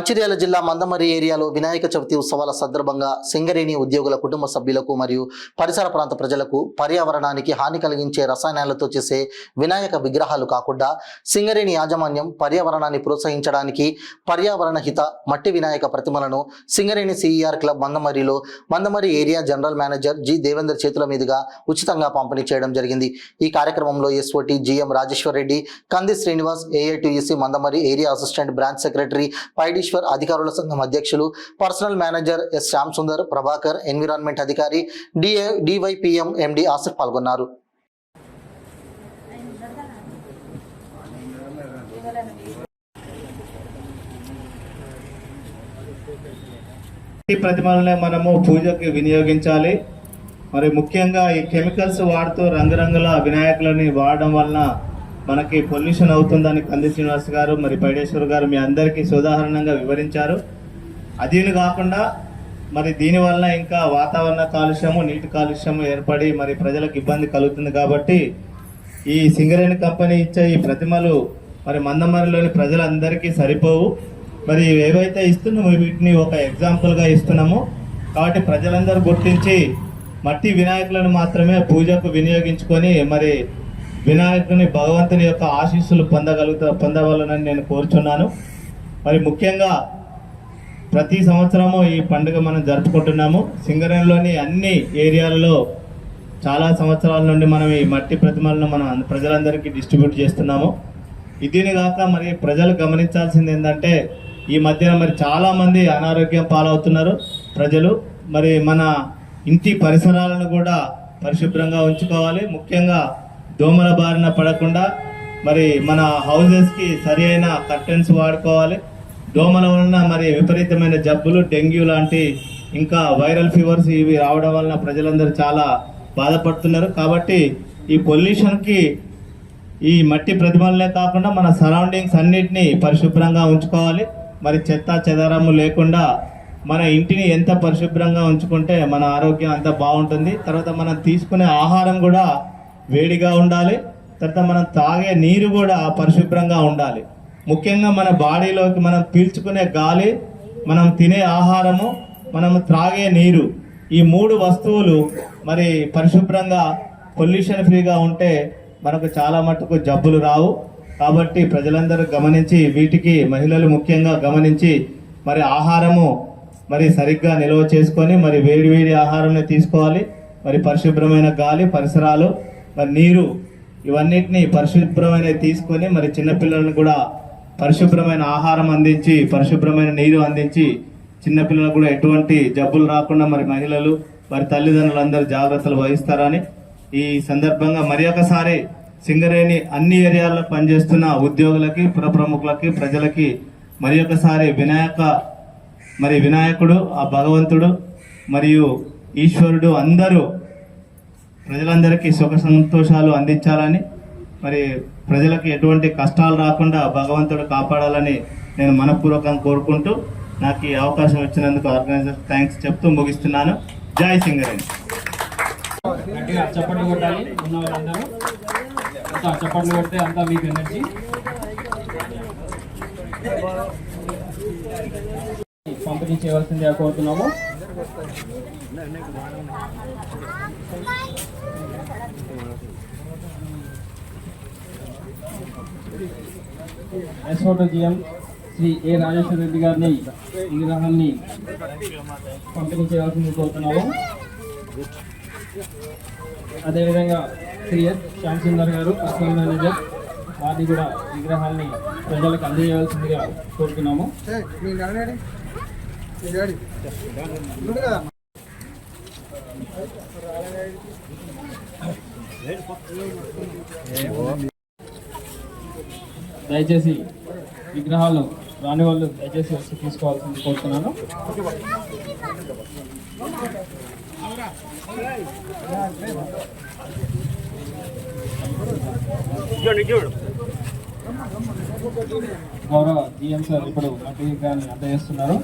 మంచిర్యాల జిల్లా మందమరి ఏరియాలో వినాయక చవితి ఉత్సవాల సందర్భంగా సింగరేణి ఉద్యోగుల కుటుంబ సభ్యులకు మరియు పరిసర ప్రాంత ప్రజలకు పర్యావరణానికి హాని కలిగించే రసాయనాలతో చేసే వినాయక విగ్రహాలు కాకుండా సింగరేణి యాజమాన్యం పర్యావరణాన్ని ప్రోత్సహించడానికి పర్యావరణ హిత మట్టి వినాయక ప్రతిమలను Singareni CER club Mandamarri area general manager G Devender చేతుల మీదుగా ఉచితంగా పంపిణీ చేయడం జరిగింది. ఈ కార్యక్రమంలో SOT GM Rajeshwar Reddy, Kandi Srinivas, AITUC Mandamarri area assistant branch secretary Paideeshwar, అధికారుల సంఘం అధ్యక్షులు, personnel manager S Shyam Sundar, Prabhakar, environment అధికారి డివైపిఎం ఎండి ఆసిఫ్ పాల్గొన్నారు. ఈ ప్రతిమలనే మనము పూజకి వినియోగించాలి. మరి ముఖ్యంగా ఈ కెమికల్స్ వాడుతూ రంగురంగుల వినాయకులని వాడడం వలన మనకి పొల్యూషన్ అవుతుందని కంది శ్రీనివాస్ గారు, మరి పైడేశ్వర్ గారు మీ అందరికీ ఉదాహరణంగా వివరించారు. అదీని కాకుండా మరి దీనివల్ల ఇంకా వాతావరణ కాలుష్యము, నీటి కాలుష్యము ఏర్పడి మరి ప్రజలకు ఇబ్బంది కలుగుతుంది. కాబట్టి ఈ సింగరేణి కంపెనీ ఇచ్చే ఈ ప్రతిమలు మరి మందమరిలోని ప్రజలందరికీ సరిపోవు. మరి ఏవైతే ఇస్తున్నామో వీటిని ఒక ఎగ్జాంపుల్గా ఇస్తున్నాము. కాబట్టి ప్రజలందరూ గుర్తించి మట్టి వినాయకులను మాత్రమే పూజకు వినియోగించుకొని మరి వినాయకుని భగవంతుని యొక్క ఆశీస్సులు పొందవలనని నేను కోరుచున్నాను. మరి ముఖ్యంగా ప్రతి సంవత్సరము ఈ పండుగ మనం జరుపుకుంటున్నాము. సింగరేణిలోని అన్ని ఏరియాలలో చాలా సంవత్సరాల నుండి మనం ఈ మట్టి ప్రతిమలను మనం ప్రజలందరికీ డిస్ట్రిబ్యూట్ చేస్తున్నాము. ఇదిని కాక మరి ప్రజలు గమనించాల్సింది ఏంటంటే ఈ మధ్యన మరి చాలామంది అనారోగ్యం పాలవుతున్నారు ప్రజలు. మరి మన ఇంటి పరిసరాలను కూడా పరిశుభ్రంగా ఉంచుకోవాలి. ముఖ్యంగా దోమల బారిన పడకుండా మరి మన హౌజెస్కి సరి అయిన కర్టెన్స్ వాడుకోవాలి. దోమల వలన మరి విపరీతమైన జబ్బులు, డెంగ్యూ లాంటి ఇంకా వైరల్ ఫీవర్స్ ఇవి రావడం వలన ప్రజలందరూ చాలా బాధపడుతున్నారు. కాబట్టి ఈ పొల్యూషన్కి ఈ మట్టి ప్రతిమలనే కాకుండా మన సరౌండింగ్స్ అన్నిటినీ పరిశుభ్రంగా ఉంచుకోవాలి. మరి చెత్త చెదారము లేకుండా మన ఇంటిని ఎంత పరిశుభ్రంగా ఉంచుకుంటే మన ఆరోగ్యం అంత బాగుంటుంది. తర్వాత మనం తీసుకునే ఆహారం కూడా వేడిగా ఉండాలి. తర్వాత మనం తాగే నీరు కూడా పరిశుభ్రంగా ఉండాలి. ముఖ్యంగా మన బాడీలోకి మనం పీల్చుకునే గాలి, మనం తినే ఆహారము, మనం త్రాగే నీరు, ఈ 3 వస్తువులు మరి పరిశుభ్రంగా పొల్యూషన్ ఫ్రీగా ఉంటే మనకు చాలా మటుకు జబ్బులు రావు. కాబట్టి ప్రజలందరూ గమనించి వీటికి మహిళలు ముఖ్యంగా గమనించి మరి ఆహారము మరి సరిగ్గా నిల్వ చేసుకొని మరి వేడి ఆహారాన్ని తీసుకోవాలి. మరి పరిశుభ్రమైన గాలి, పరిసరాలు, మరి నీరు ఇవన్నిటిని పరిశుభ్రమైన తీసుకొని మరి చిన్నపిల్లలను కూడా పరిశుభ్రమైన ఆహారం అందించి, పరిశుభ్రమైన నీరు అందించి చిన్నపిల్లలకు కూడా ఎటువంటి జబ్బులు రాకుండా మరి మహిళలు మరి తల్లిదండ్రులందరూ జాగ్రత్తలు వహిస్తారని ఈ సందర్భంగా మరి ఒకసారి సింగరేణి అన్ని ఏరియాల్లో పనిచేస్తున్న ఉద్యోగులకి, పుర ప్రముఖులకి, ప్రజలకి మరి ఒకసారి వినాయకుడు, ఆ భగవంతుడు మరియు ఈశ్వరుడు అందరూ ప్రజలందరికీ సుఖ సంతోషాలు అందించాలని, మరి ప్రజలకు ఎటువంటి కష్టాలు రాకుండా భగవంతుడు కాపాడాలని నేను మనపూర్వకంగా కోరుకుంటూ నాకు ఈ అవకాశం ఇచ్చినందుకు ఆర్గనైజర్ థ్యాంక్స్ చెప్తూ ముగిస్తున్నాను. జై సింగరేణి. చప్పట్లు కొట్టాలి. ఉన్న వాళ్ళందరూ అంతా చప్పట్లు కొడితే అంతా మీకు ఎనర్జీ. పంపిణీ చేయవలసిందిగా కోరుతున్నాము. ఎస్ఓటి జిఎం శ్రీ ఏ రాజేశ్వర రెడ్డి గారిని విగ్రహాన్ని పంపిణీ చేయవలసింది కోరుతున్నాము. అదేవిధంగా శ్రీ ఎస్ శ్యామ్ సుందర్ గారు, పర్సనల్ మేనేజర్, వారిని కూడా విగ్రహాన్ని ప్రజలకు అందజేయవలసిందిగా కోరుతున్నాము. దయచేసి విగ్రహాలు రాని వాళ్ళు దయచేసి వచ్చి తీసుకోవాల్సింది కోరుతున్నాను. గౌరవ జిఎం సార్ ఇప్పుడు మట్టి విగ్రహాన్ని అందజేస్తున్నారు.